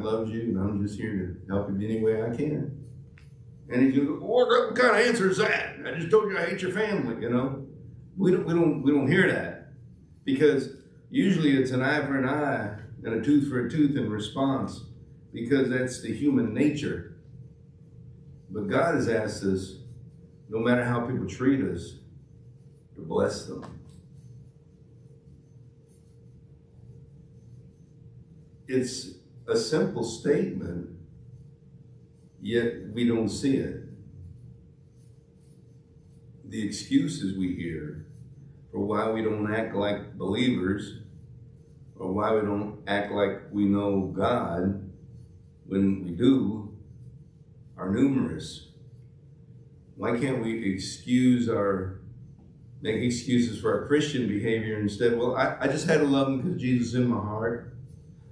loves you, and I'm just here to help you any way I can. And he goes, what kind of answer is that? I just told you I hate your family, you know. We don't hear that, because usually it's an eye for an eye and a tooth for a tooth in response, because that's the human nature. But God has asked us, no matter how people treat us, to bless them. It's a simple statement, yet we don't see it. The excuses we hear for why we don't act like believers, or why we don't act like we know God when we do, are numerous. Why can't we make excuses for our Christian behavior instead? Well, I just had to love them because Jesus is in my heart.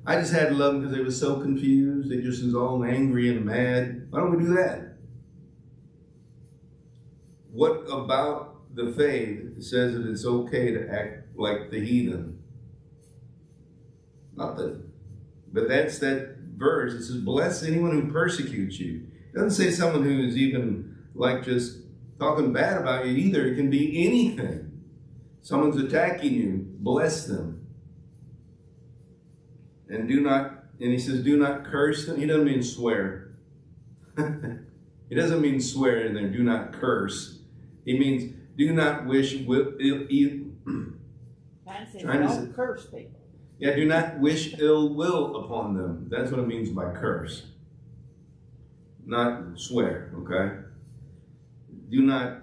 I just had to love them because they were so confused. They just was all angry and mad. Why don't we do that? What about the faith says that it's okay to act like the heathen? Nothing. But that's that verse. It says, bless anyone who persecutes you. It doesn't say someone who is even like just talking bad about you either. It can be anything. Someone's attacking you, bless them. And he says, do not curse them. He doesn't mean swear. He doesn't mean swear in there, do not curse. He means do not wish Don't curse people. Yeah, do not wish ill will upon them. That's what it means by curse. Not swear, okay? Do not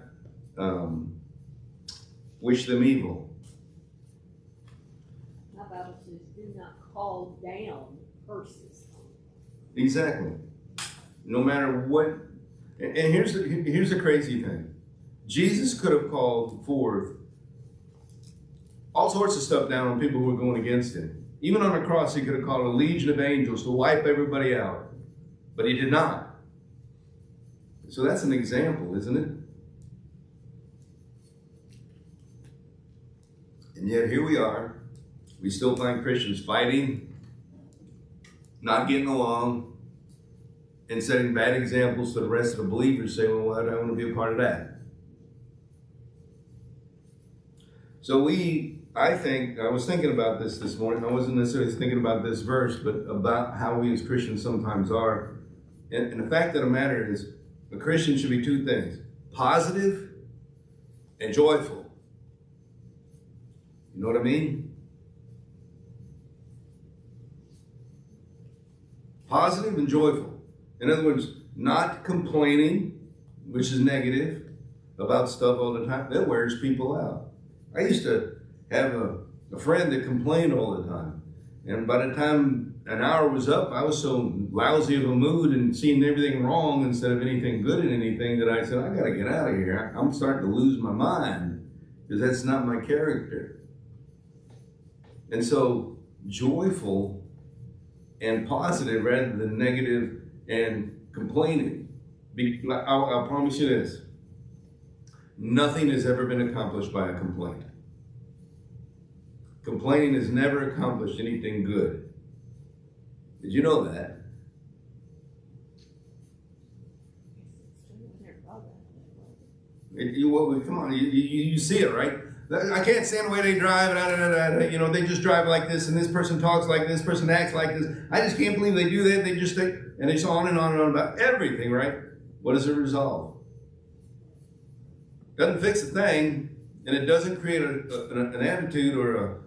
wish them evil. My Bible says, do not call down curses. Exactly. No matter what. And here's the crazy thing. Jesus could have called forth all sorts of stuff down on people who were going against him. Even on the cross, he could have called a legion of angels to wipe everybody out. But he did not. So that's an example, isn't it? And yet here we are. We still find Christians fighting, not getting along, and setting bad examples to the rest of the believers, saying, well, why do I want to be a part of that? So I was thinking about this morning. I wasn't necessarily thinking about this verse, but about how we as Christians sometimes are. And the fact of the matter is, a Christian should be two things: positive and joyful. You know what I mean? Positive and joyful. In other words, not complaining, which is negative, about stuff all the time. That wears people out. I used to have a friend that complained all the time. And by the time an hour was up, I was so lousy of a mood and seeing everything wrong instead of anything good in anything that I said, I got to get out of here. I'm starting to lose my mind, because that's not my character. And so joyful and positive rather than negative and complaining. I'll promise you this. Nothing has ever been accomplished by a complaint. Complaining has never accomplished anything good. Did you know that? Come on, you see it, right? I can't stand the way they drive. You know, they just drive like this, and this person talks like this, person acts like this. I just can't believe they do that. They just think, and it's on and on and on about everything, right? What does it resolve? Doesn't fix a thing, and it doesn't create an attitude or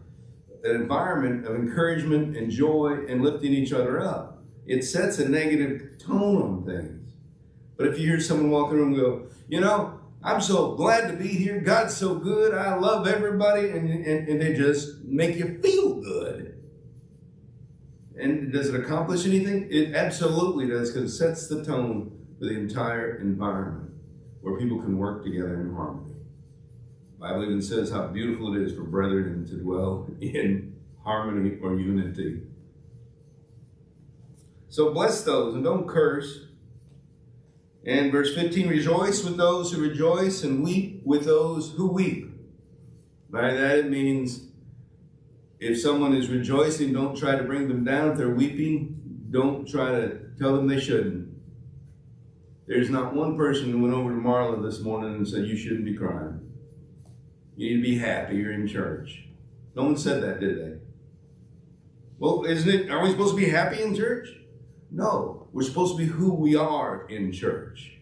an environment of encouragement and joy and lifting each other up. It sets a negative tone on things. But if you hear someone walk in the room and go, you know, I'm so glad to be here. God's so good. I love everybody. And they just make you feel good. And does it accomplish anything? It absolutely does, because it sets the tone for the entire environment where people can work together in harmony. The Bible even says how beautiful it is for brethren to dwell in harmony or unity. So bless those and don't curse. And verse 15, rejoice with those who rejoice and weep with those who weep. By that it means if someone is rejoicing, don't try to bring them down. If they're weeping, don't try to tell them they shouldn't. There's not one person who went over to Marla this morning and said, you shouldn't be crying. You need to be happy, you're in church. No one said that, did they? Well, are we supposed to be happy in church? No, we're supposed to be who we are in church.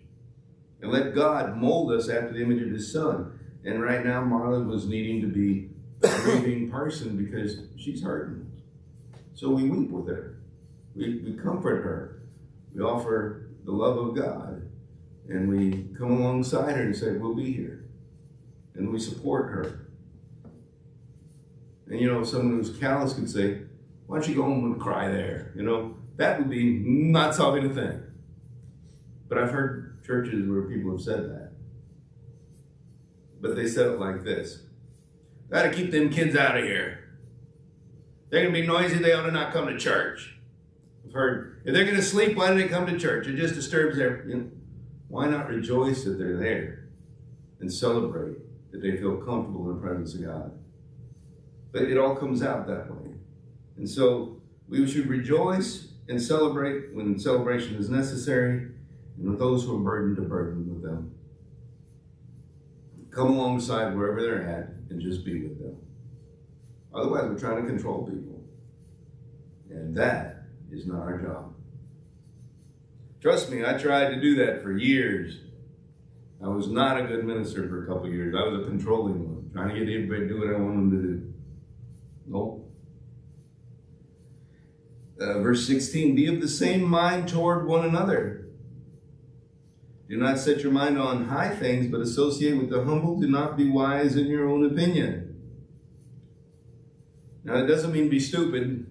And let God mold us after the image of his son. And right now, Marla was needing to be a grieving person because she's hurting. So we weep with her. We comfort her. We offer the love of God. And we come alongside her and say, we'll be here. And we support her. And you know, someone who's callous could say, why don't you go home and cry there? You know, that would be not solving a thing. But I've heard churches where people have said that. But they said it like this. Gotta keep them kids out of here. They're gonna be noisy, they ought to not come to church. I've heard, if they're gonna sleep, why do they come to church? It just disturbs their, you know, why not rejoice that they're there and celebrate that they feel comfortable in the presence of God? But it all comes out that way. And so we should rejoice and celebrate when celebration is necessary, and with those who are burdened to burden with them. Come alongside wherever they're at and just be with them. Otherwise, we're trying to control people. And that is not our job. Trust me, I tried to do that for years. I was not a good minister for a couple of years. I was a controlling one, trying to get everybody to do what I want them to do. Nope. Verse 16, be of the same mind toward one another. Do not set your mind on high things, but associate with the humble. Do not be wise in your own opinion. Now, it doesn't mean be stupid.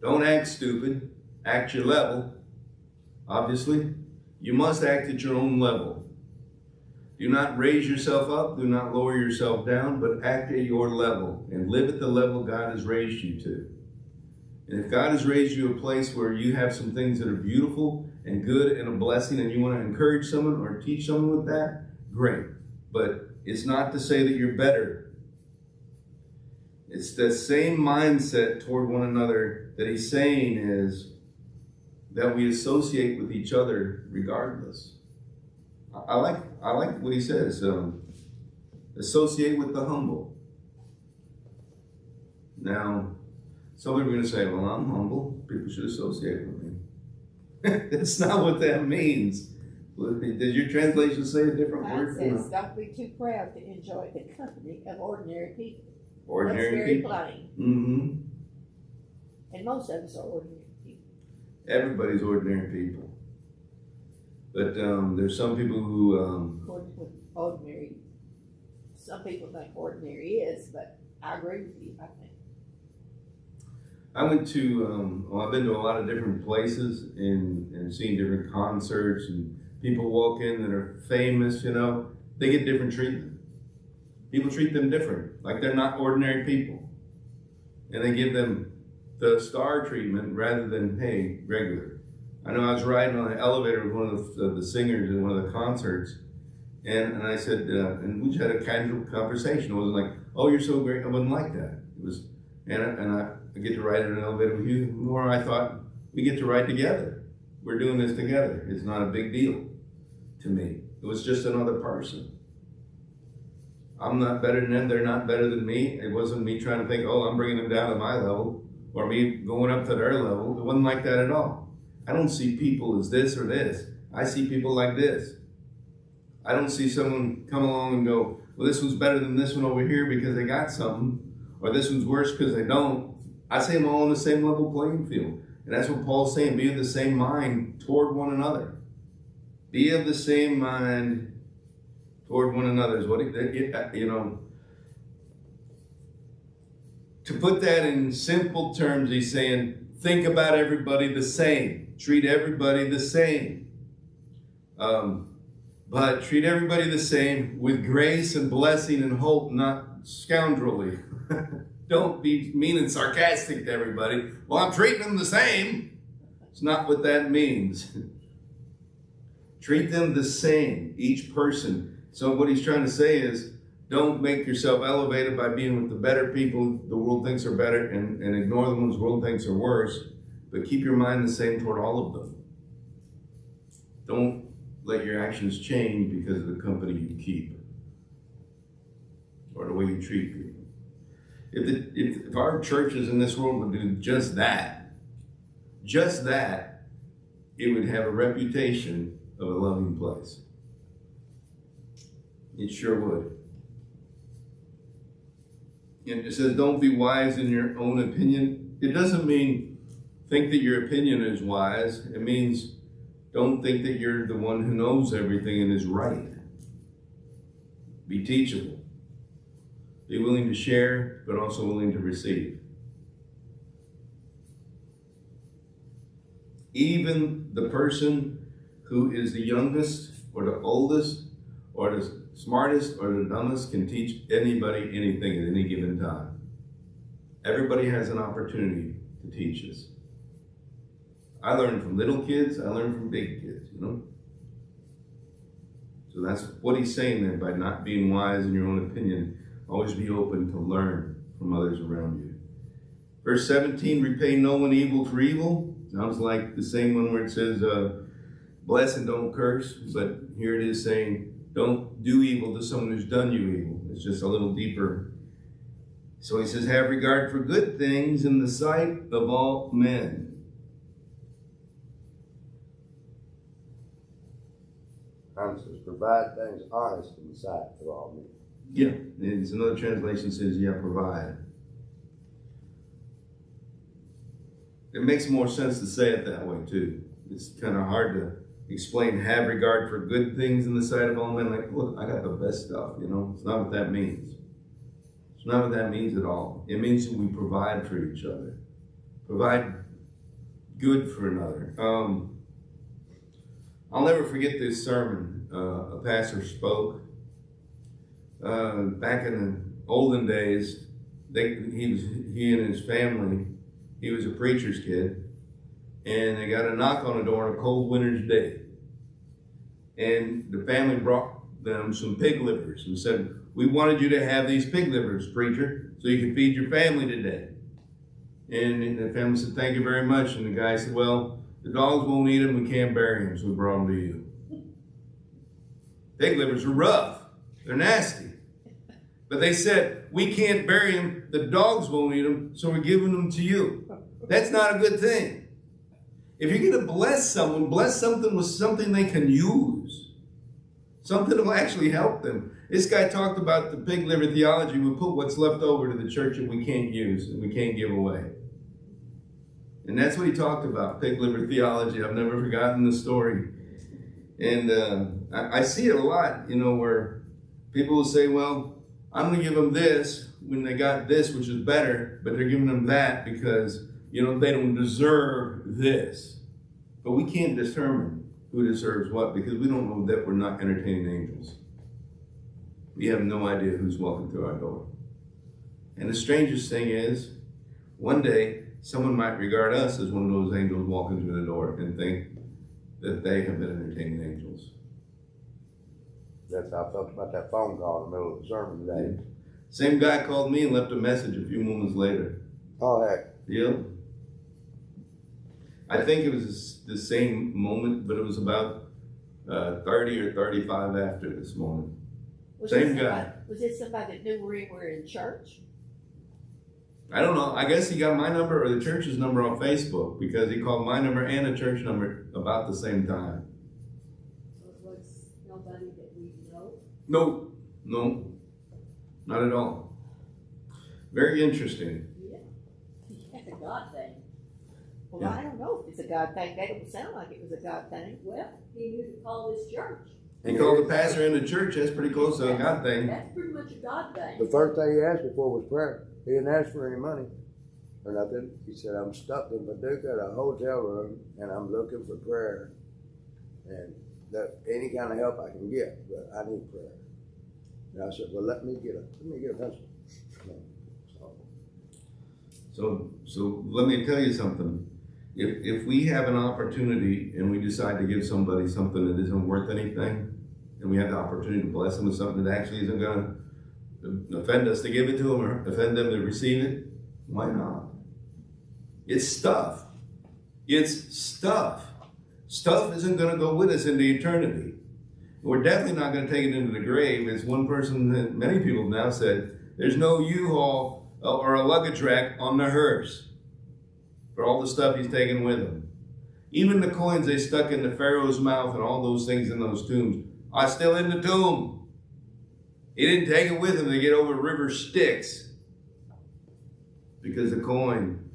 Don't act stupid. Act your level. Obviously, you must act at your own level. Do not raise yourself up. Do not lower yourself down, but act at your level and live at the level God has raised you to. And if God has raised you a place where you have some things that are beautiful and good and a blessing, and you want to encourage someone or teach someone with that, great. But it's not to say that you're better. It's the same mindset toward one another that he's saying is that we associate with each other regardless. I like what he says. Associate with the humble. Now, some people are going to say, well, I'm humble. People should associate with me. That's not what that means. Does your translation say a different word? Mine says, don't be too proud to enjoy the company of ordinary people. Ordinary That's very people. plain. Mm-hmm. And most of us are ordinary people. Everybody's ordinary people. But there's some people who... According to what ordinary, some people think ordinary is, but I agree with you, I think. I went to, I've been to a lot of different places and seen different concerts, and people walk in that are famous, you know, they get different treatment. People treat them different, like they're not ordinary people. And they give them the star treatment rather than, hey, regular. I know I was riding on an elevator with one of the singers in one of the concerts, and I said, and we just had a casual conversation. It wasn't like, oh, you're so great. I wasn't like that. It was, and I get to ride in an elevator with you. More, I thought, we get to ride together. We're doing this together. It's not a big deal to me. It was just another person. I'm not better than them. They're not better than me. It wasn't me trying to think, oh, I'm bringing them down to my level, or me going up to their level. It wasn't like that at all. I don't see people as this or this. I see people like this. I don't see someone come along and go, well, this one's better than this one over here because they got something, or this one's worse because they don't. I see them all on the same level playing field. And that's what Paul's saying, be of the same mind toward one another. Be of the same mind toward one another is what, you know. To put that in simple terms, he's saying, think about everybody the same. Treat everybody the same. But treat everybody the same with grace and blessing and hope, not scoundrelly. Don't be mean and sarcastic to everybody. Well, I'm treating them the same. It's not what that means. Treat them the same, each person. So what he's trying to say is, don't make yourself elevated by being with the better people the world thinks are better and ignore the ones the world thinks are worse. but keep your mind the same toward all of them. Don't let your actions change because of the company you keep or the way you treat people. If our churches in this world would do just that, it would have a reputation of a loving place. It sure would. And it says, don't be wise in your own opinion. It doesn't mean think that your opinion is wise. It means don't think that you're the one who knows everything and is right. Be teachable. Be willing to share, but also willing to receive. Even the person who is the youngest or the oldest or the smartest or the dumbest can teach anybody anything at any given time. Everybody has an opportunity to teach us. I learn from little kids, I learn from big kids, you know? So that's what he's saying there by not being wise in your own opinion. Always be open to learn from others around you. Verse 17, repay no one evil for evil. Sounds like the same one where it says, bless and don't curse. But here it is saying, don't do evil to someone who's done you evil. It's just a little deeper. So he says, have regard for good things in the sight of all men. Says, provide things honest in the sight of all men. Yeah, it's another translation says, yeah, provide. It makes more sense to say it that way too. It's kind of hard to explain have regard for good things in the sight of all men. Like, look, I got the best stuff, you know? It's not what that means. It's not what that means at all. It means that we provide for each other. Provide good for another. I'll never forget this sermon a pastor spoke. Back in the olden days, he and his family, he was a preacher's kid, and they got a knock on the door on a cold winter's day. And the family brought them some pig livers and said, we wanted you to have these pig livers, preacher, so you can feed your family today. And the family said, thank you very much. And the guy said, well, the dogs won't eat them, we can't bury them, so we brought them to you. Pig livers are rough, they're nasty. But they said, we can't bury them, the dogs won't eat them, so we're giving them to you. That's not a good thing. If you're going to bless someone, bless something with something they can use. Something that will actually help them. This guy talked about the pig liver theology. We put what's left over to the church that we can't use and we can't give away. And that's what he talked about, pig liver theology. I've never forgotten the story. And I see it a lot, you know, where people will say, well, I'm going to give them this when they got this, which is better, but they're giving them that because, you know, they don't deserve this. But we can't determine who deserves what because we don't know that we're not entertaining angels. We have no idea who's walking through our door. And the strangest thing is, one day, someone might regard us as one of those angels walking through the door and think that they have been entertaining angels. That's how I felt about that phone call in the middle of the sermon today. Same guy called me and left a message a few moments later. Oh, heck. Yep. I think it was the same moment, but it was about 30 or 35 after this moment. Same guy. Was it somebody that knew we were in church? I don't know. I guess he got my number or the church's number on Facebook because he called my number and a church number about the same time. So it was nobody that we know? No, not at all. Very interesting. Yeah. It's a God thing. Well, Yeah. I don't know if it's a God thing. That don't sound like it was a God thing. Well, he knew to call this church. He called the pastor in the church. That's pretty close to a God thing. That's pretty much a God thing. The first thing he asked me for was prayer. He didn't ask for any money or nothing. He said, I'm stuck in Paducah at a hotel room and I'm looking for prayer. And that any kind of help I can get, but I need prayer. And I said, well, let me get a pencil. So let me tell you something. If we have an opportunity and we decide to give somebody something that isn't worth anything, and we have the opportunity to bless them with something that actually isn't going to offend us to give it to them or offend them to receive it, why not? It's stuff. It's stuff. Stuff isn't going to go with us into eternity. We're definitely not going to take it into the grave. As one person, that many people have now said, there's no U-Haul or a luggage rack on the hearse for all the stuff he's taken with him. Even the coins they stuck in the Pharaoh's mouth and all those things in those tombs are still in the tomb. He didn't take it with him to get over river Styx, because the coin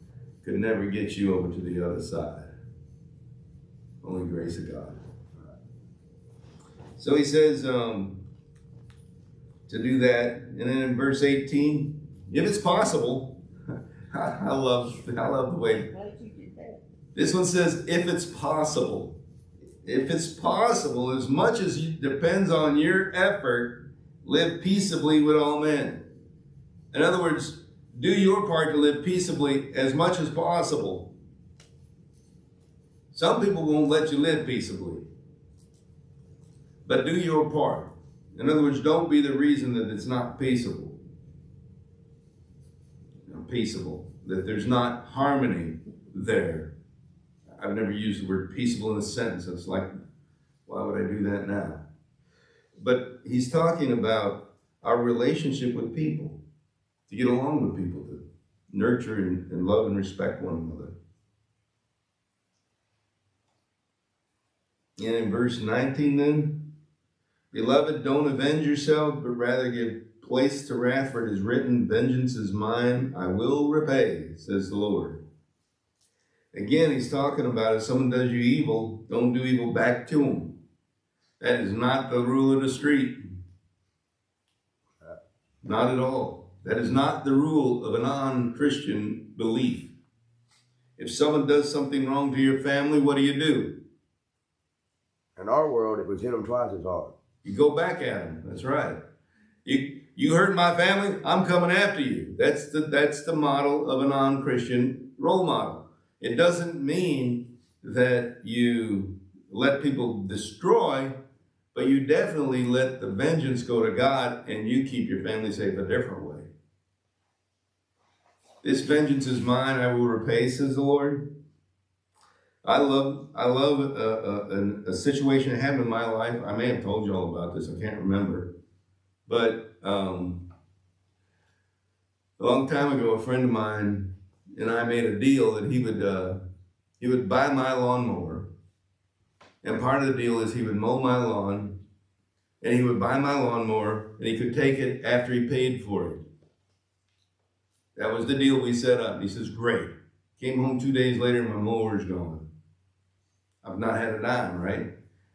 could never get you over to the other side. Only grace of God. So he says to do that. And then in verse 18, if it's possible, I love the way Glad you did that. this one says, if it's possible. If it's possible, as much as it depends on your effort, live peaceably with all men. In other words, do your part to live peaceably as much as possible. Some people won't let you live peaceably, but do your part. In other words, don't be the reason that it's not peaceable. Peaceable, that there's not harmony there. I've never used the word peaceable in a sentence. It's like, why would I do that now? But he's talking about our relationship with people, to get along with people, to nurture and love and respect one another. And in verse 19 then, beloved, don't avenge yourself, but rather give place to wrath, for it is written, vengeance is mine, I will repay, says the Lord. Again, he's talking about if someone does you evil, don't do evil back to them. That is not the rule of the street. Not at all. That is not the rule of a non-Christian belief. If someone does something wrong to your family, what do? In our world, it was hit them twice as hard. You go back at them. That's right. You hurt my family, I'm coming after you. That's the model of a non-Christian role model. It doesn't mean that you let people destroy, but you definitely let the vengeance go to God and you keep your family safe a different way. This vengeance is mine, I will repay, says the Lord. I love a situation that happened in my life. I may have told you all about this, I can't remember. But a long time ago, a friend of mine and I made a deal that he would buy my lawnmower. And part of the deal is he would mow my lawn, and he would buy my lawnmower, and he could take it after he paid for it. That was the deal we set up. And he says, great. Came home 2 days later, and my mower's gone. I've not had a dime, right?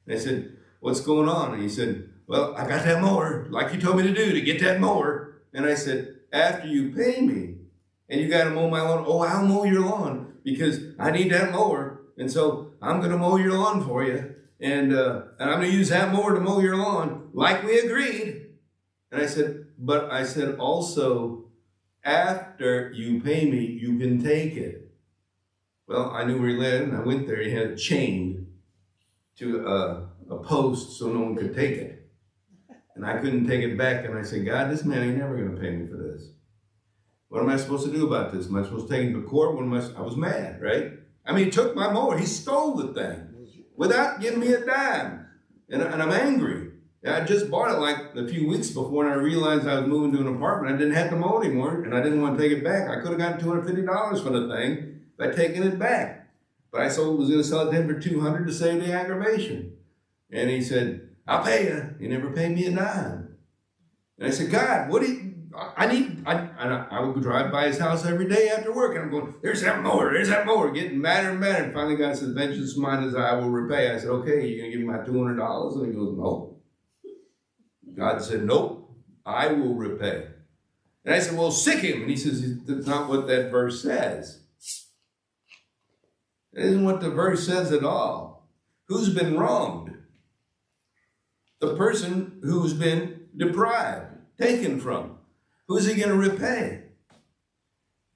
And I said, what's going on? And he said, well, I got that mower, like you told me to do, to get that mower. And I said, after you pay me, and you got to mow my lawn, oh, I'll mow your lawn, because I need that mower. And so I'm going to mow your lawn for you. And I'm going to use that mower to mow your lawn, like we agreed. And I said, also, after you pay me, you can take it. Well, I knew where he lived, and I went there. He had it chained to a post so no one could take it. And I couldn't take it back. And I said, God, this man ain't never going to pay me for this. What am I supposed to do about this? Am I supposed to take him to court? I was mad, right? I mean, he took my mower. He stole the thing without giving me a dime. And I'm angry. I just bought it like a few weeks before, and I realized I was moving to an apartment. I didn't have to mow anymore, and I didn't want to take it back. I could have gotten $250 for the thing by taking it back. But I was going to sell it to him for $200 to save the aggravation. And he said, I'll pay you. He never paid me a dime. And I said, God, what do you... I would drive by his house every day after work, and I'm going, there's that mower, getting madder and madder. And finally God said, vengeance is mine, as I will repay. I said, okay, you're going to give me my $200? And he goes, no. God said, nope, I will repay. And I said, well, sick him. And he says, that's not what that verse says. It isn't what the verse says at all. Who's been wronged? The person who's been deprived, taken from. Who's he going to repay?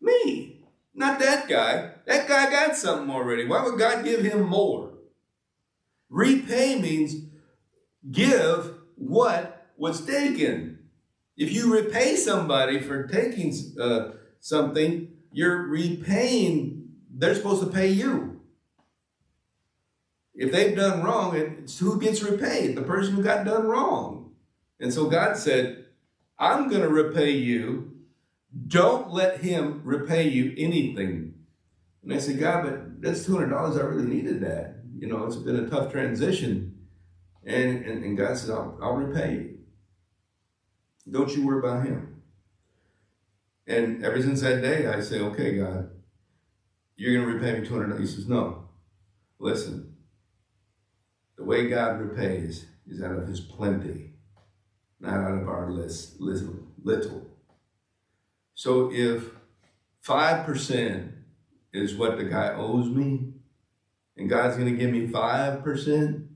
Me, not that guy. That guy got something already. Why would God give him more? Repay means give what was taken. If you repay somebody for taking something, you're repaying, they're supposed to pay you. if they've done wrong, it's who gets repaid? The person who got done wrong. And so God said, I'm going to repay you. Don't let him repay you anything. And I said, God, but that's $200. I really needed that. You know, it's been a tough transition. And God said, I'll repay you. Don't you worry about him. And ever since that day, I say, okay, God, you're going to repay me $200. He says, no. Listen, the way God repays is out of his plenty, not out of our little. So if 5% is what the guy owes me, and God's going to give me 5%,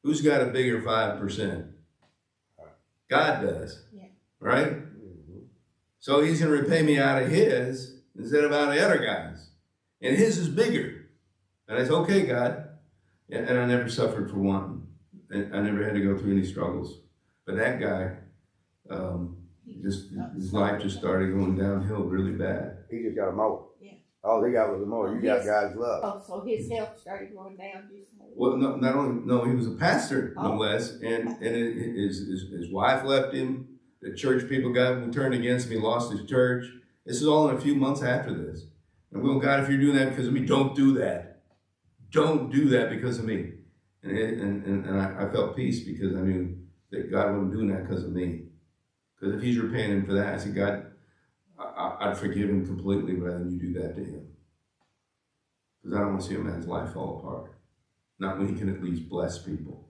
who's got a bigger 5%? God does, Yeah. right? So he's going to repay me out of his instead of out of the other guys. And his is bigger. And I said, okay, God. And I never suffered for one. I never had to go through any struggles. But that guy, his life just started going downhill really bad. He just got a mower. Yeah. All he got was a mower. You got God's love. Oh, so his health started going down. Well, no, he was a pastor, no Oh. less. And his wife left him. The church people turned against him. He lost his church. This is all in a few months after this. And I'm going, God, if you're doing that because of me, don't do that. Don't do that because of me. And I felt peace because I knew that God wasn't doing that because of me. Because if he's repaying him for that, I said, God, I'd forgive him completely rather than you do that to him. Because I don't want to see a man's life fall apart. Not when he can at least bless people.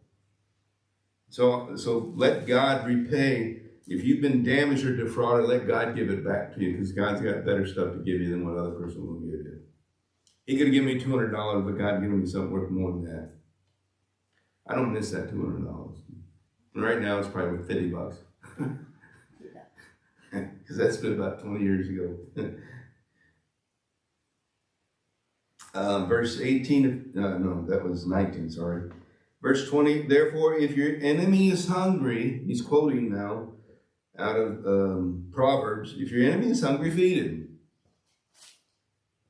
So let God repay. If you've been damaged or defrauded, let God give it back to you, because God's got better stuff to give you than what other person will give you. He could have given me $200, but God given me something worth more than that. I don't miss that $200. And right now it's probably worth $50. Because that's been about 20 years ago. Verse 18, no, that was 19, sorry. Verse 20, therefore, if your enemy is hungry, he's quoting now out of Proverbs, if your enemy is hungry, feed him.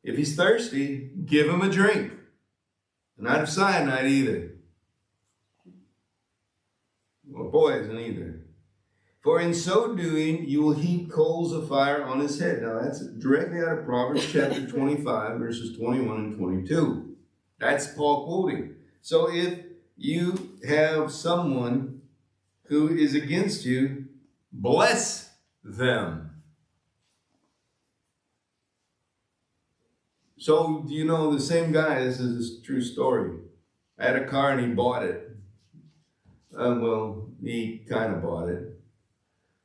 If he's thirsty, give him a drink. Not of cyanide either. Or poison either. For in so doing, you will heap coals of fire on his head. Now that's directly out of Proverbs chapter 25, verses 21 and 22. That's Paul quoting. So if you have someone who is against you, bless them. So, do you know the same guy, this is a true story. I had a car and he bought it. Well, he kind of bought it.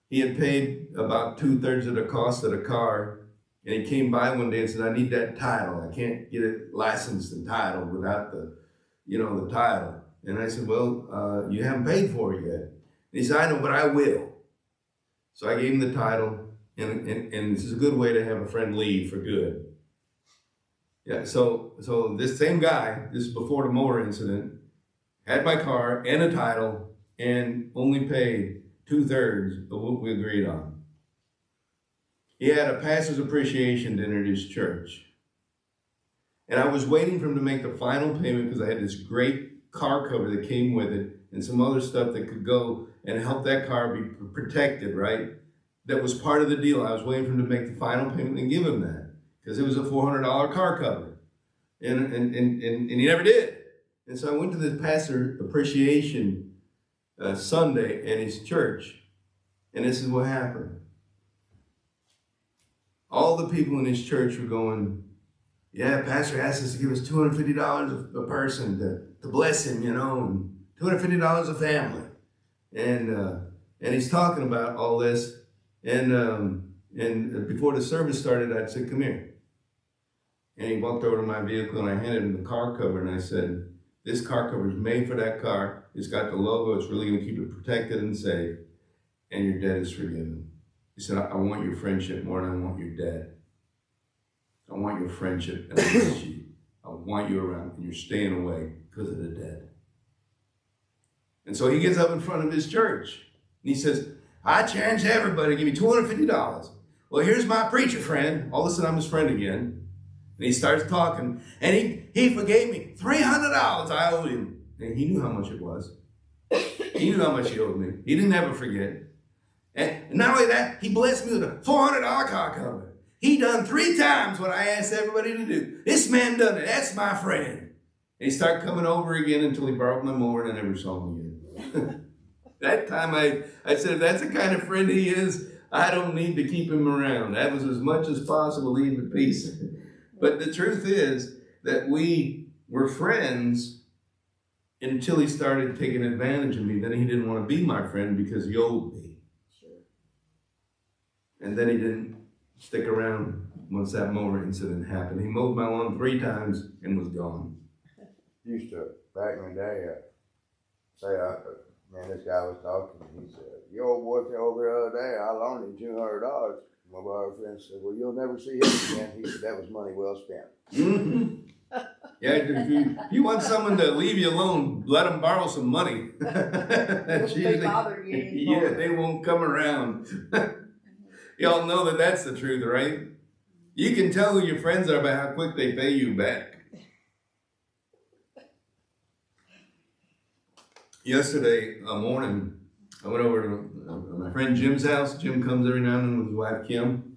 He had paid about 2/3 of the cost of the car, and he came by one day and said, I need that title. I can't get it licensed and titled without the title. And I said, well, you haven't paid for it yet. And he said, I know, but I will. So I gave him the title, and this is a good way to have a friend leave for good. Yeah, so this same guy, this is before the mower incident, had my car and a title and only paid 2/3 of what we agreed on. He had a pastor's appreciation dinner at his church. And I was waiting for him to make the final payment because I had this great car cover that came with it and some other stuff that could go and help that car be protected, right? That was part of the deal. I was waiting for him to make the final payment and give him that because it was a $400 car cover. And he never did. And so I went to this pastor appreciation Sunday at his church, and this is what happened. All the people in his church were going, yeah, pastor asked us to give us $250 a person to bless him, and $250 a family. And he's talking about all this, and before the service started, I said, come here. And he walked over to my vehicle, and I handed him the car cover, and I said, this car cover is made for that car. It's got the logo. It's really going to keep it protected and safe. And your debt is forgiven. He said, I want your friendship more than I want your debt. I want your friendship and I miss you. I want you around, and you're staying away because of the debt. And so he gets up in front of his church. And he says, I challenge everybody to give me $250. Well, here's my preacher friend. All of a sudden, I'm his friend again. And he starts talking, and he forgave me $300 I owed him. And he knew how much it was. He knew how much he owed me. He didn't ever forget. And not only that, he blessed me with a $400 car cover. He done 3 times what I asked everybody to do. This man done it. That's my friend. And he started coming over again until he borrowed my mower, and I never saw him again. That time I said, if that's the kind of friend he is, I don't need to keep him around. That was as much as possible, leave at peace. But the truth is that we were friends until he started taking advantage of me. Then he didn't want to be my friend because he owed me. Sure. And then he didn't stick around once that mower incident happened. He mowed my lawn 3 times and was gone. Used to, back in the day, man, this guy was talking, and he said, your old boy came over the other day, I loaned him $200. My boyfriend said, well, you'll never see him again. He said, that was money well spent. Mm-hmm. Yeah, if you want someone to leave you alone, let them borrow some money. That's They usually, bother you anymore. yeah, they won't come around. Y'all know that that's the truth, right? You can tell who your friends are by how quick they pay you back. Yesterday morning, I went over to my friend Jim's house. Jim comes every now and then with his wife Kim.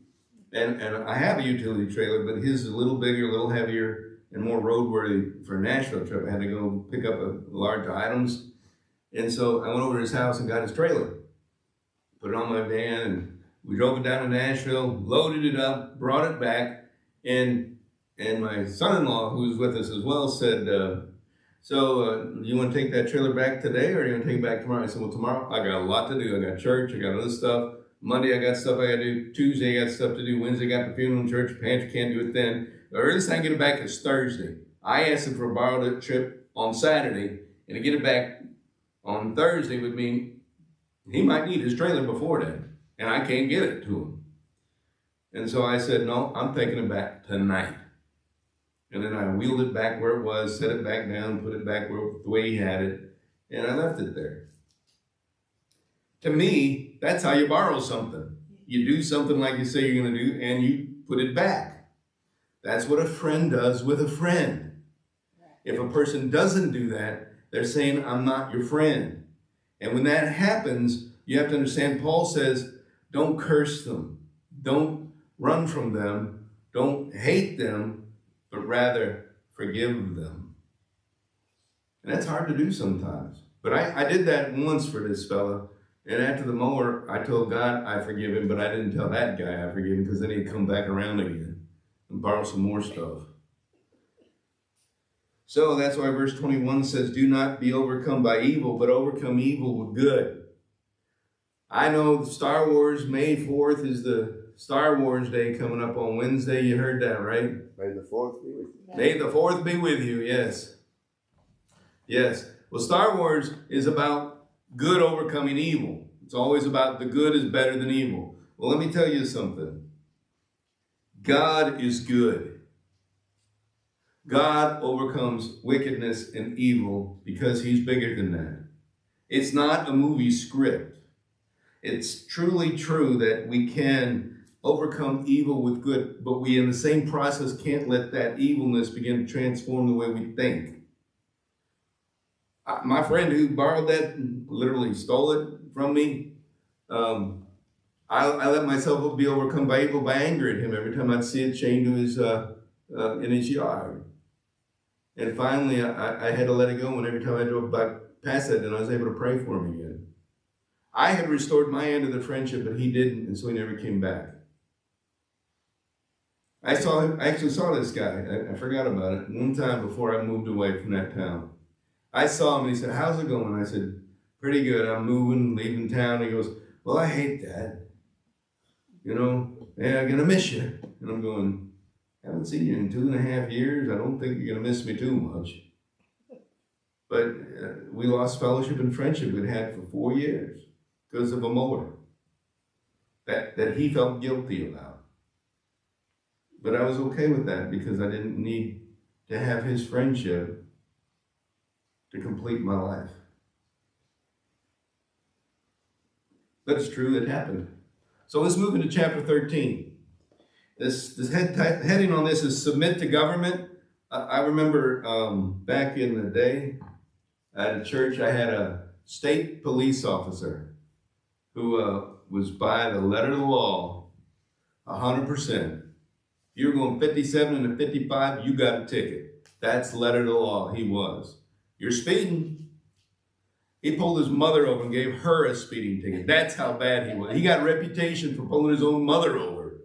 And I have a utility trailer, but his is a little bigger, a little heavier, and more roadworthy for a Nashville trip. I had to go pick up large items. And so I went over to his house and got his trailer. Put it on my van, and we drove it down to Nashville, loaded it up, brought it back. And my son-in-law, who was with us as well, said, so you want to take that trailer back today, or you want to take it back tomorrow? I said, well, tomorrow I got a lot to do. I got church, I got other stuff. Monday I got stuff I got to do. Tuesday I got stuff to do. Wednesday I got the funeral in church. Pantry can't do it then. The earliest I can get it back is Thursday. I asked him for a borrowed trip on Saturday, and to get it back on Thursday would mean he might need his trailer before then, and I can't get it to him. And so I said, no, I'm taking it back tonight. And then I wheeled it back where it was, set it back down, put it back the way he had it, and I left it there. To me, that's how you borrow something. You do something like you say you're going to do, and you put it back. That's what a friend does with a friend. If a person doesn't do that, they're saying, I'm not your friend. And when that happens, you have to understand, Paul says, don't curse them. Don't run from them. Don't hate them. But rather forgive them. And that's hard to do sometimes. But I did that once for this fella. And after the mower, I told God I forgive him, but I didn't tell that guy I forgive him, because then he'd come back around again and borrow some more stuff. So that's why verse 21 says, do not be overcome by evil, but overcome evil with good. I know Star Wars, May 4th is the Star Wars Day coming up on Wednesday. You heard that, right? May the 4th be with you. Yeah. May the 4th be with you, yes. Yes. Well, Star Wars is about good overcoming evil. It's always about the good is better than evil. Well, let me tell you something. God is good. God overcomes wickedness and evil because he's bigger than that. It's not a movie script. It's truly true that we can overcome evil with good, but we in the same process can't let that evilness begin to transform the way we think. My friend who borrowed that, literally stole it from me, I let myself be overcome by evil by anger at him every time I'd see it chained to his in his yard. And finally I had to let it go, and every time I drove back past that, then I was able to pray for him again. I had restored my end of the friendship, but he didn't, and so he never came back. I actually saw this guy. I forgot about it. One time before I moved away from that town. I saw him and he said, how's it going? I said, pretty good. I'm moving, leaving town. He goes, well, I hate that. You know, and I'm going to miss you. And I'm going, I haven't seen you in 2.5 years. I don't think you're going to miss me too much. But we lost fellowship and friendship we'd had for 4 years because of a mower that he felt guilty about. But I was okay with that because I didn't need to have his friendship to complete my life. But it's true, it happened. So let's move into chapter 13. heading on this is submit to government. I remember back in the day at a church, I had a state police officer who was by the letter of the law, 100%. If you were going 57 and a 55, you got a ticket. That's letter of the law. He was. You're speeding. He pulled his mother over and gave her a speeding ticket. That's how bad he was. He got a reputation for pulling his own mother over.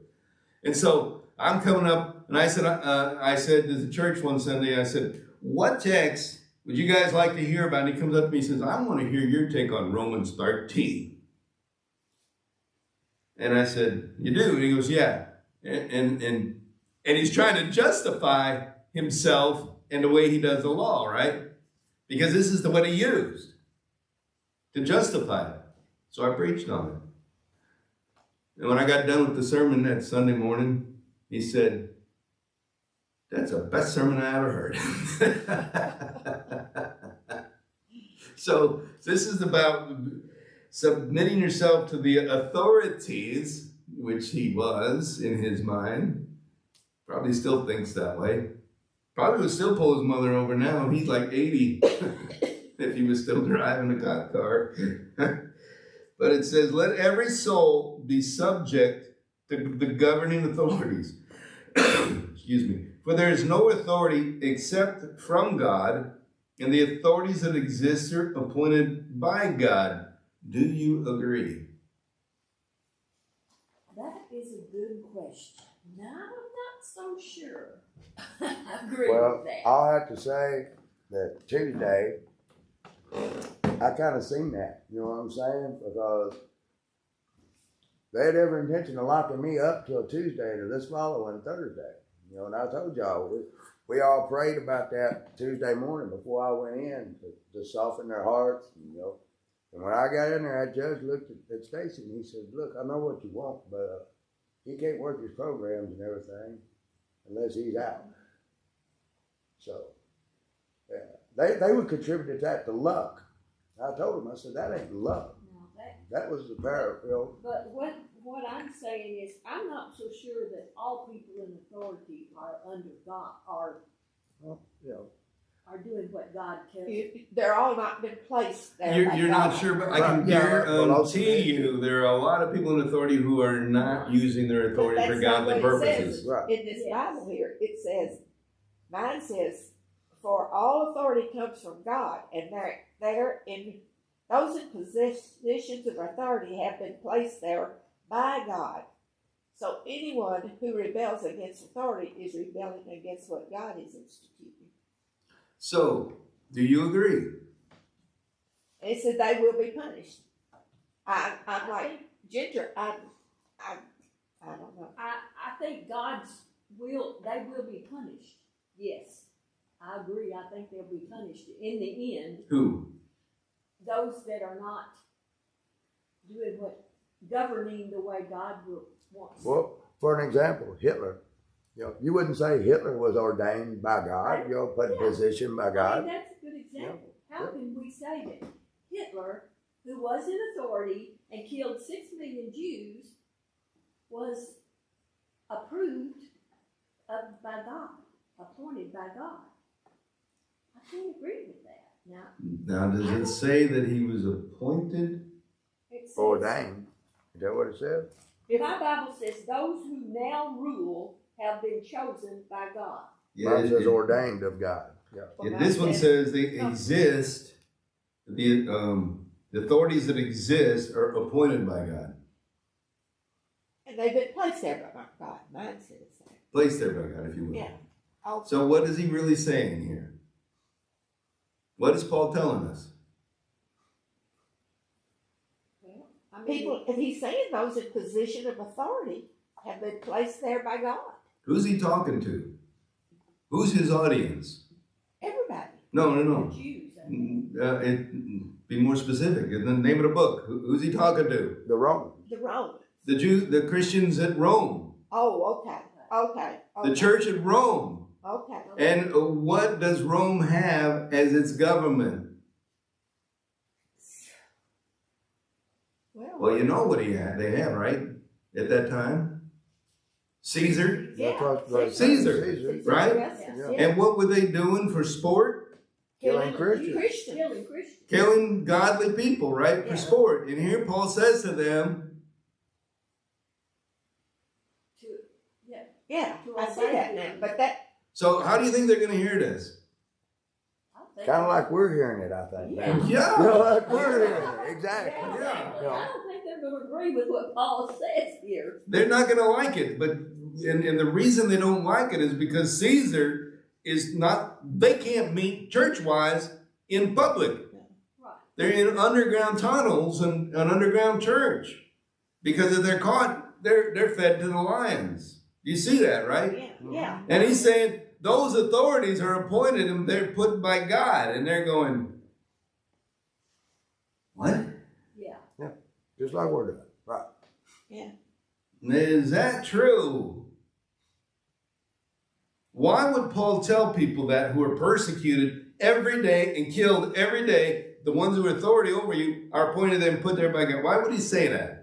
And so I'm coming up, and I said to the church one Sunday, I said, what text would you guys like to hear about? And he comes up to me and says, I want to hear your take on Romans 13. And I said, you do? And he goes, yeah. And he's trying to justify himself and the way he does the law, right? Because this is what he used to justify it. So I preached on it. And when I got done with the sermon that Sunday morning, he said, that's the best sermon I ever heard. So this is about submitting yourself to the authorities, which he was in his mind. Probably still thinks that way. Probably would still pull his mother over now. He's like 80 if he was still driving a cop car. But it says, let every soul be subject to the governing authorities. Excuse me. For there is no authority except from God, and the authorities that exist are appointed by God. Do you agree? That is a good question. Now, I'm not so sure. I agree Well, with that. I'll have to say that Tuesday, I kind of seen that, you know what I'm saying? Because they had every intention of locking me up till Tuesday to this following Thursday. You know, and I told y'all, we all prayed about that Tuesday morning before I went in to soften their hearts, you know. And when I got in there, that judge looked at Stacy and he said, look, I know what you want, but he can't work his programs and everything unless he's out. So, yeah, they would contribute that to luck. I told him, I said, that ain't luck. No, That was the power, Phil. but what I'm saying is, I'm not so sure that all people in authority are under God, Well, you know, are doing what God tells them. They're all not been placed there. by You're not God. sure, but I can Yeah, well, guarantee you there are a lot of people in authority who are not using their But authority for that's not godly what it purposes. says. Right. In this Yes. Bible here, it says, mine says, for all authority comes from God, and those in positions of authority have been placed there by God. So anyone who rebels against authority is rebelling against what God is instituting. So, do you agree? And it said they will be punished. I'm like, Ginger, I don't know. I think God's they will be punished. Yes, I agree. I think they'll be punished in the end. Who? Those that are not doing governing the way God wants. well, for an example, Hitler. You know, you wouldn't say Hitler was ordained by God, you know, put in Yeah. position by I God. mean, that's a good example. How Yeah. can we say that Hitler, who was in authority and killed 6 million Jews, was approved of by God, appointed by God? I can't agree with that. Now, does it say that he was appointed? It says, Ordained. Is that what it says? my Bible says those who now rule have been chosen by God. Mine says ordained of God. Yeah. Yeah, this one says they exist. The authorities that exist are appointed by God, And they've been placed there by God. Mine says that. placed there by God, if you will. Yeah. So, what is he really saying here? What is Paul telling us? Well, I mean, People, and he's saying those in position of authority have been placed there by God. Who's he talking to? Who's his audience? Everybody. No. the Jews. I mean. Be more specific. In the name of the book, who's he talking to? The Romans. The Romans. The Christians at Rome, Oh, okay. the church at Rome. Okay. And what does Rome have as its government? Well, you know what they have, right? At that time. Caesar. That's what they say, Caesar, right? Yeah. And what were they doing for sport? Killing Christians. Killing Christians. Killing godly people, right? For Yeah. sport. And here Paul says to them, Yeah, I see that now, but that, so how do you think they're going to hear this? Kind of like we're hearing it, I think. Yeah. You know, like we're hearing it. Exactly. Yeah. You know, I don't think they're going to agree with what Paul says here. They're not going to like it. But and the reason they don't like it is because Caesar is not, they can't meet church-wise in public. Right. They're in underground tunnels and an underground church. Because if they're caught, they're fed to the lions. You see that, right? yeah. And he's saying those authorities are appointed and they're put by God. And they're going, what? Yeah. just like we're doing. Right. Is that true? Why would Paul tell people that who are persecuted every day and killed every day, the ones who are authority over you are appointed and put there by God? Why would he say that?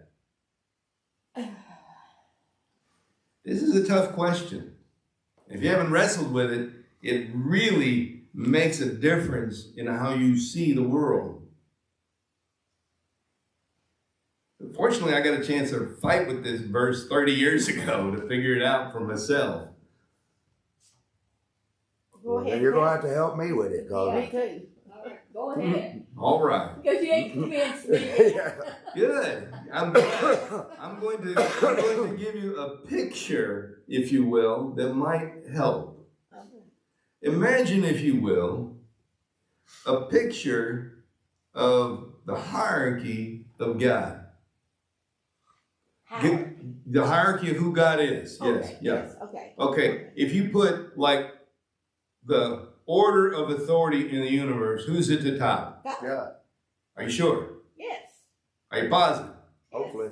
This is a tough question. If you haven't wrestled with it, it really makes a difference in how you see the world. Fortunately, I got a chance to fight with this verse 30 years ago to figure it out for myself. Go ahead. And you're going to have to help me with it, Me cause too. All right, go ahead. All right. Because you ain't convinced me. yeah. Good. I'm going to give you a picture, if you will, that might help. Imagine, if you will, a picture of the hierarchy of God. How? The hierarchy of who God is. Yes. Okay, Yeah. yes, okay. Okay. If you put like the order of authority in the universe, who's at the top? Yeah. Are you sure? Yes. Are you positive? Hopefully.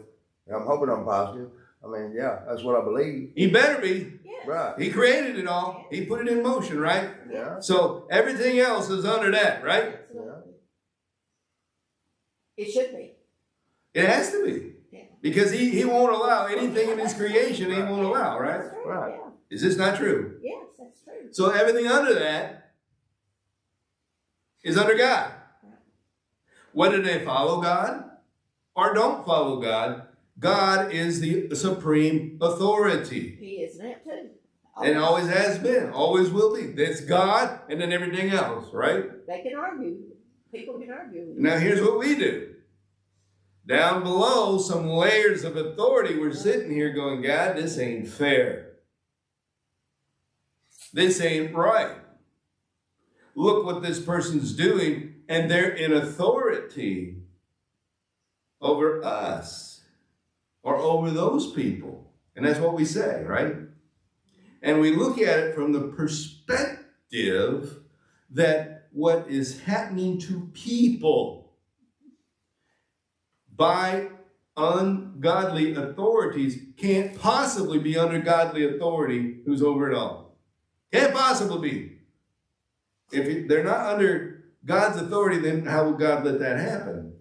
I'm hoping I'm positive. I mean, yeah, that's what I believe. He better be. Yes. Right. He created it all. He put it in motion, right? Yeah. So everything else is under that, right? Absolutely. It should be. It has to be. Yeah. Because he won't allow anything in his creation he won't allow, right? That's true, Right. yeah. Is this not true? Yes, that's true. So everything under that is under God. Whether they follow God or don't follow God, God is the supreme authority. He is that too. And always has been, always will be. That's God and then everything else, right? They can argue. People can argue. with you. Now here's what we do. Down below, some layers of authority, we're sitting here going, God, this ain't fair. This ain't right. Look what this person's doing, and they're in authority over us or over those people. And that's what we say, right? And we look at it from the perspective that what is happening to people by ungodly authorities can't possibly be under godly authority who's over it all. Can't possibly be. If they're not under God's authority, then how will God let that happen?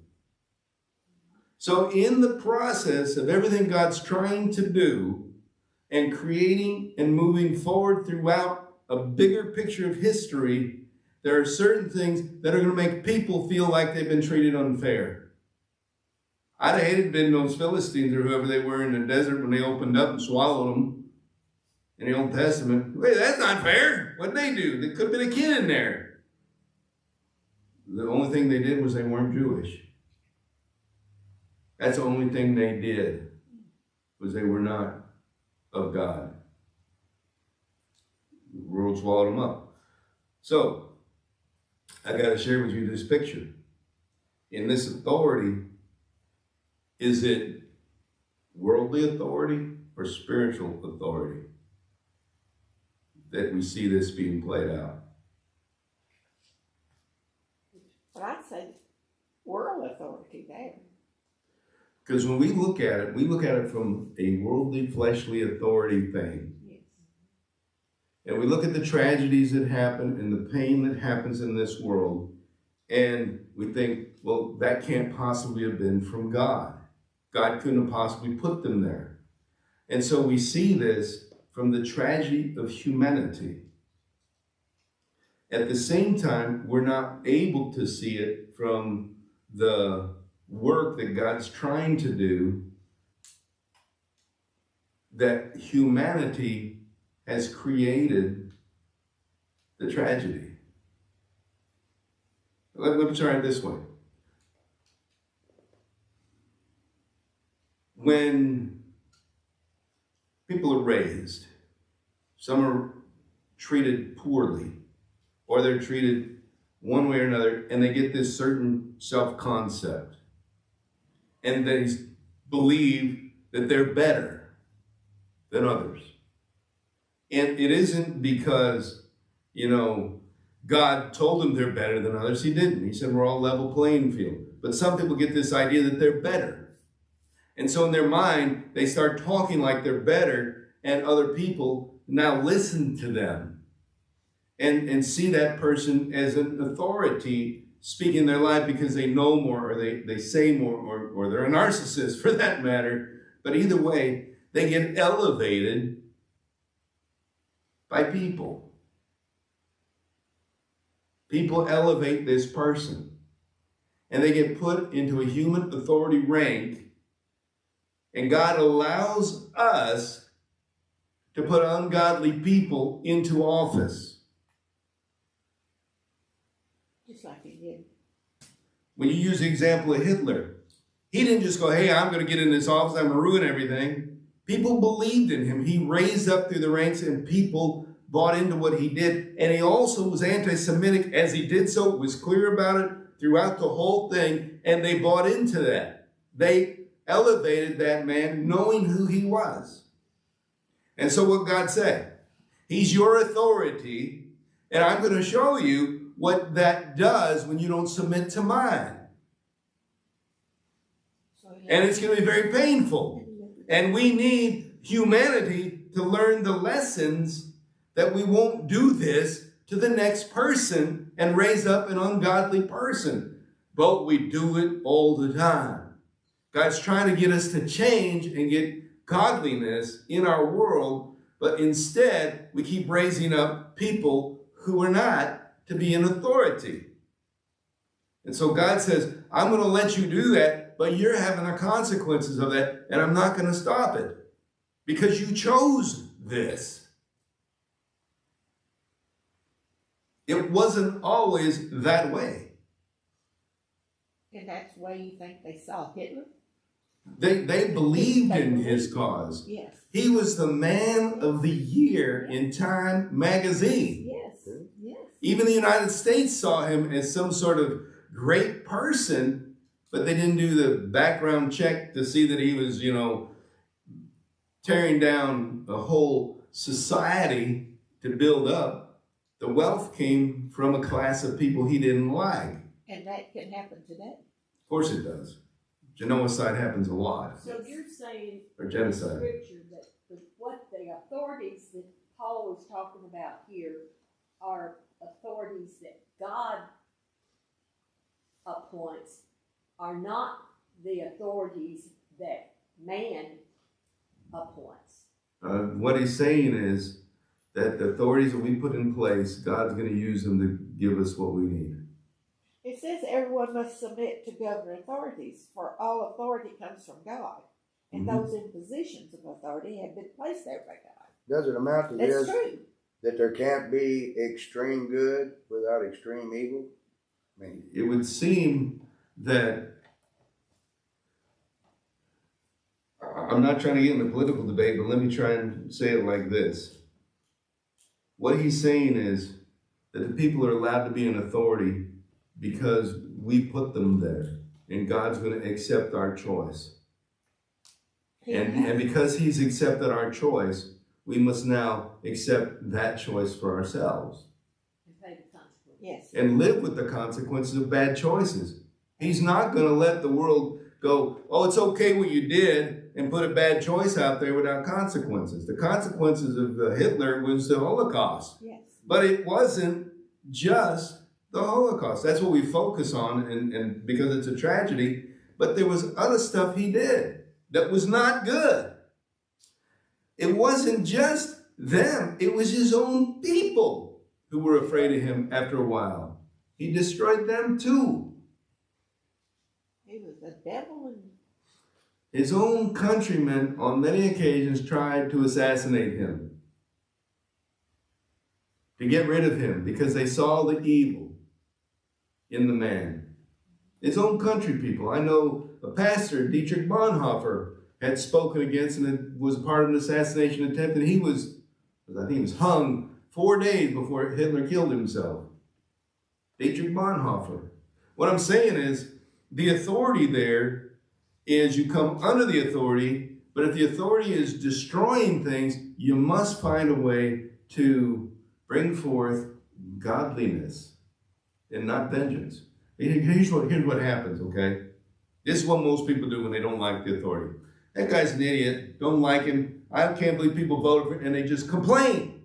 So in the process of everything God's trying to do and creating and moving forward throughout a bigger picture of history, there are certain things that are going to make people feel like they've been treated unfair. I'd have hated been those Philistines or whoever they were in the desert when they opened up and swallowed them in the Old Testament. Wait, that's not fair. What'd they do? There could have been a kid in there. The only thing they did was they weren't Jewish. That's the only thing they did, was they were not of God. The world swallowed them up. So, I got to share with you this picture. In this authority, is it worldly authority or spiritual authority that we see this being played out? But I'd say world authority there. Because when we look at it from a worldly, fleshly authority thing. Yes. And we look at the tragedies that happen and the pain that happens in this world. And we think, well, that can't possibly have been from God. God couldn't have possibly put them there. And so we see this from the tragedy of humanity. At the same time, we're not able to see it from the work that God's trying to do, that humanity has created the tragedy. Let me try it this way. When people are raised, some are treated poorly, or they're treated one way or another, and they get this certain self-concept, and they believe that they're better than others. And it isn't because, God told them they're better than others. He didn't. He said we're all level playing field. But some people get this idea that they're better. And so in their mind, they start talking like they're better, and other people now listen to them and see that person as an authority speaking their life because they know more, or they say more, or they're a narcissist for that matter. But either way, they get elevated by people. People elevate this person, and they get put into a human authority rank, and God allows us to put ungodly people into office. Just like he did. When you use the example of Hitler, he didn't just go, hey, I'm going to get in this office, I'm going to ruin everything. People believed in him. He raised up through the ranks, and people bought into what he did. And he also was anti-Semitic as he did so, was clear about it throughout the whole thing, and they bought into that. They elevated that man knowing who he was. And so what God said, he's your authority, and I'm going to show you what that does when you don't submit to mine. And it's going to be very painful. And we need humanity to learn the lessons that we won't do this to the next person and raise up an ungodly person. But we do it all the time. God's trying to get us to change and get godliness in our world, but instead we keep raising up people who are not to be in authority. And so God says, I'm going to let you do that, but you're having the consequences of that, and I'm not going to stop it because you chose this. It wasn't always that way. And that's the way you think they saw Hitler? They believed in his cause. Yes. He was the man of the year in Time magazine. Yes. Yes. Even the United States saw him as some sort of great person, but they didn't do the background check to see that he was, tearing down a whole society to build up. The wealth came from a class of people he didn't like. And that can happen today. Of course it does. Genocide happens a lot. So you're saying Or in genocide. Scripture that what the authorities that Paul was talking about here are authorities that God appoints, are not the authorities that man appoints. What he's saying is that the authorities that we put in place, God's going to use them to give us what we need. It says everyone must submit to governing authorities, for all authority comes from God. And those in positions of authority have been placed there by God. Does it amount to That's this, true. that there can't be extreme good without extreme evil? I mean, It would seem that, I'm not trying to get in a political debate, but let me try and say it like this. What he's saying is that the people are allowed to be in authority because we put them there, and God's going to accept our choice. And because he's accepted our choice, we must now accept that choice for ourselves And pay the consequences. Yes. and live with the consequences of bad choices. He's not going to let the world go, oh, it's okay what you did, and put a bad choice out there without consequences. The consequences of Hitler was the Holocaust. Yes. But it wasn't just the Holocaust. That's what we focus on, and because it's a tragedy. But there was other stuff he did that was not good. it wasn't just them, it was his own people who were afraid of him after a while. He destroyed them too. He was the devil and His own countrymen on many occasions tried to assassinate him, to get rid of him because they saw the evil in the man. His own country people. I know a pastor, Dietrich Bonhoeffer, had spoken against and it was part of an assassination attempt, and I think he was hung 4 days before Hitler killed himself. Dietrich Bonhoeffer. What I'm saying is, the authority there is you come under the authority, but if the authority is destroying things, you must find a way to bring forth godliness and not vengeance. Here's what happens, okay? This is what most people do when they don't like the authority. That guy's an idiot, don't like him, I can't believe people voted for him, and they just complain.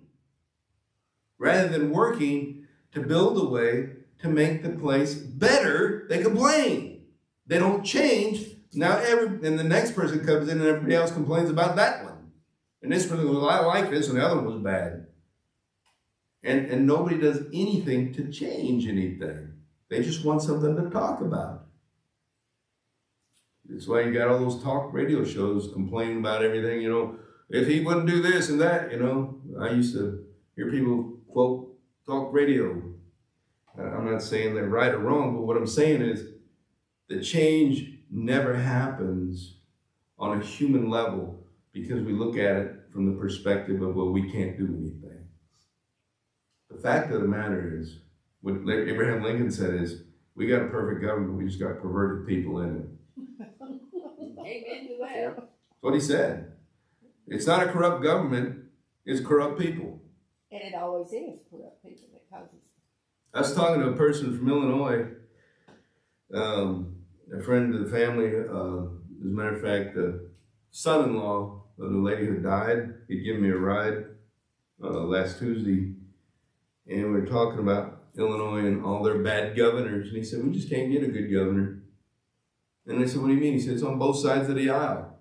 Rather than working to build a way to make the place better, they complain. They don't change. Now and the next person comes in and everybody else complains about that one. And this person goes, well, I like this, and the other one was bad. And nobody does anything to change anything. They just want something to talk about. That's why you got all those talk radio shows complaining about everything, you know. If he wouldn't do this and that, you know. I used to hear people quote talk radio. I'm not saying they're right or wrong, but what I'm saying is the change never happens on a human level because we look at it from the perspective of, well, we can't do anything. The fact of the matter is, what Abraham Lincoln said is, we got a perfect government, we just got perverted people in it. amen to that. Yeah. That's what he said. It's not a corrupt government, it's corrupt people. And it always is corrupt people that causes. I was talking to a person from Illinois, a friend of the family, as a matter of fact, the son-in-law of the lady who died, he'd given me a ride last Tuesday, and we were talking about Illinois and all their bad governors, and he said, we just can't get a good governor. And I said, what do you mean? He said, it's on both sides of the aisle.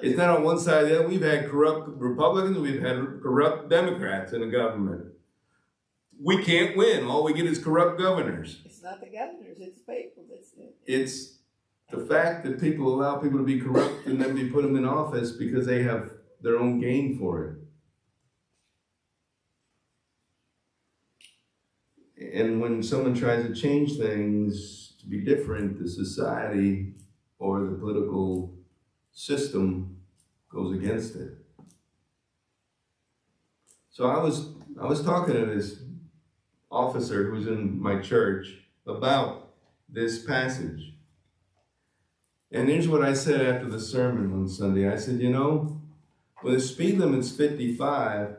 It's not on one side of the other. We've had corrupt Republicans, we've had corrupt Democrats in the government. We can't win. All we get is corrupt governors. It's not the governors, it's the people. It's the fact that people allow people to be corrupt and then they put them in office because they have their own gain for it. And when someone tries to change things to be different, the society or the political system goes against it. So I was talking to this officer who's in my church about this passage. And here's what I said after the sermon on Sunday. I said, you know, when the speed limit's 55,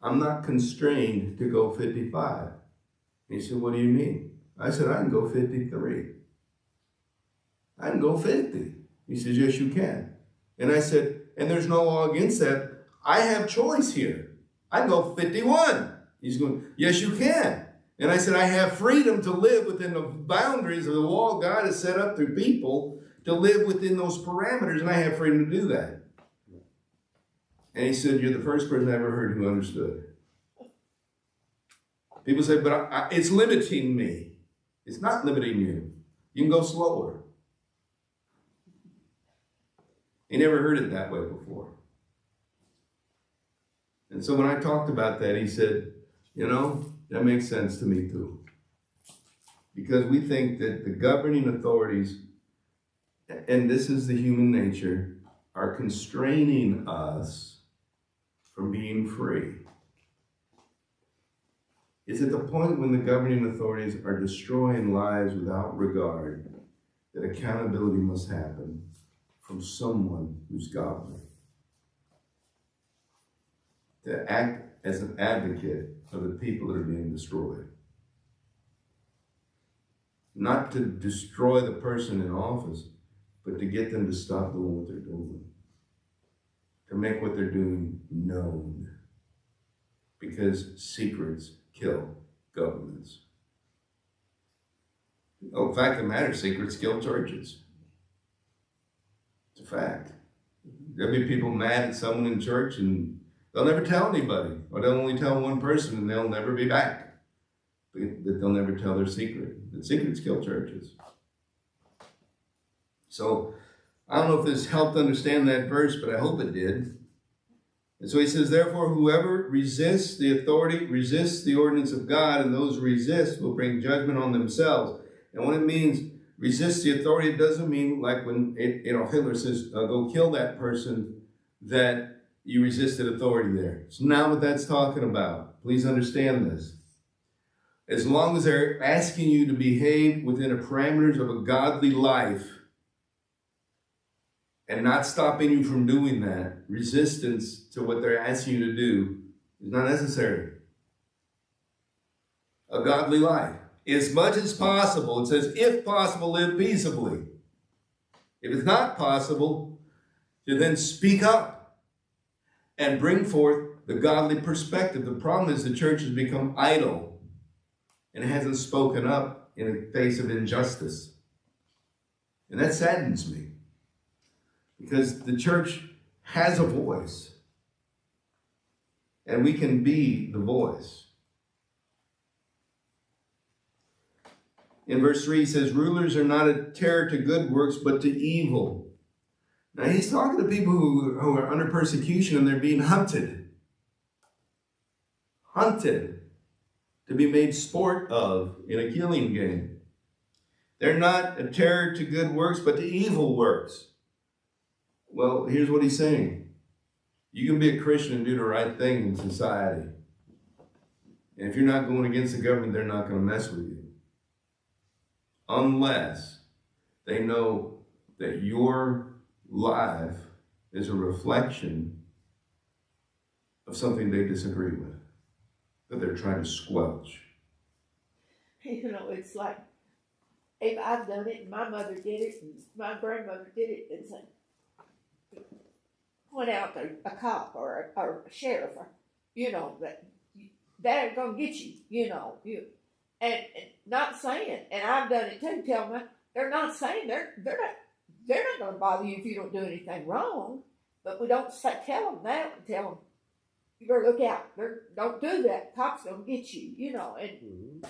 I'm not constrained to go 55. And he said, what do you mean? I said, I can go 53. I can go 50. He says, yes, you can. And I said, and there's no law against that. I have choice here. I can go 51. He's going, yes, you can. And I said, I have freedom to live within the boundaries of the law God has set up through people to live within those parameters, and I have freedom to do that. And he said, you're the first person I ever heard who understood. People say, but it's limiting me. It's not limiting you. You can go slower. He never heard it that way before. And so when I talked about that, he said, you know, that makes sense to me too. Because we think that the governing authorities, and this is the human nature, are constraining us from being free. It's at the point when the governing authorities are destroying lives without regard that accountability must happen from someone who's godly. To act as an advocate of the people that are being destroyed. Not to destroy the person in office, but to get them to stop doing what they're doing. To make what they're doing known. Because secrets kill governments. Oh, the fact of the matter, secrets kill churches. It's a fact. There'll be people mad at someone in church and they'll never tell anybody, or they'll only tell one person and they'll never be back. That they'll never tell their secret. The secrets kill churches. So I don't know if this helped understand that verse, but I hope it did. And so he says, therefore, whoever resists the authority resists the ordinance of God, and those who resist will bring judgment on themselves. And when it means resist the authority, it doesn't mean like when Hitler says, go kill that person, that you resisted authority there. It's not what that's talking about. Please understand this. As long as they're asking you to behave within the parameters of a godly life and not stopping you from doing that, resistance to what they're asking you to do is not necessary. A godly life. As much as possible, it says, if possible, live peaceably. If it's not possible, to then speak up and bring forth the godly perspective. The problem is the church has become idle and hasn't spoken up in the face of injustice. And that saddens me, because the church has a voice, and we can be the voice. In verse 3, he says, rulers are not a terror to good works, but to evil. Now, he's talking to people who are under persecution, and they're being hunted. Hunted to be made sport of in a killing game. They're not a terror to good works, but to evil works. Well, here's what he's saying. You can be a Christian and do the right thing in society. And if you're not going against the government, they're not going to mess with you. Unless they know that your life is a reflection of something they disagree with, that they're trying to squelch. You know, it's like, if I've done it, and my mother did it, and my grandmother did it, and said, point out a cop or a sheriff, or, you know, that they're going to get you, you know, and not saying, and I've done it too, tell them, they're not saying, they're not going to bother you if you don't do anything wrong, but we don't tell them that, and tell them, you better look out, don't do that, cops going to get you, you know, and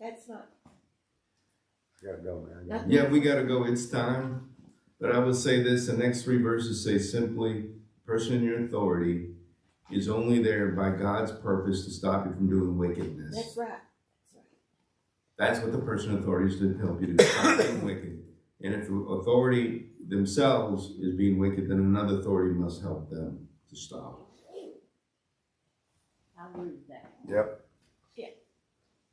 that's not. Gotta go, man. Yeah, we got to go. It's time. But I would say this, the next 3 verses say simply, person in your authority is only there by God's purpose to stop you from doing wickedness. That's right. That's what the person in authority is to help you to stop being wicked. And if the authority themselves is being wicked, then another authority must help them to stop. I agree with that. Yep.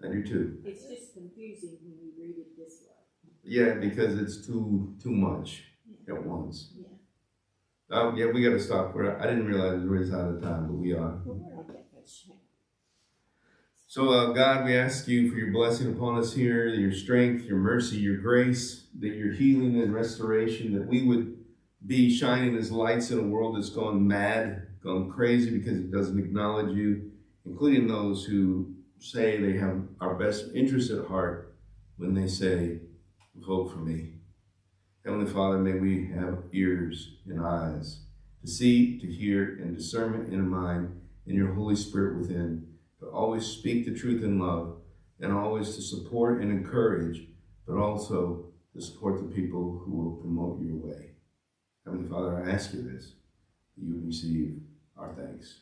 I do too. It's just confusing when you read it this way. Yeah, because it's too much at once. Yeah. Yeah, we got to stop. I didn't realize we were out of time, but we are. Well, we're not that much. So, God, we ask you for your blessing upon us here, your strength, your mercy, your grace, that your healing and restoration, that we would be shining as lights in a world that's gone mad, gone crazy because it doesn't acknowledge you, including those who say they have our best interest at heart when they say, vote for me. Heavenly Father, may we have ears and eyes to see, to hear, and discernment in our mind, and your Holy Spirit within, to always speak the truth in love, and always to support and encourage, but also to support the people who will promote your way. Heavenly Father, I ask you this, that you receive our thanks.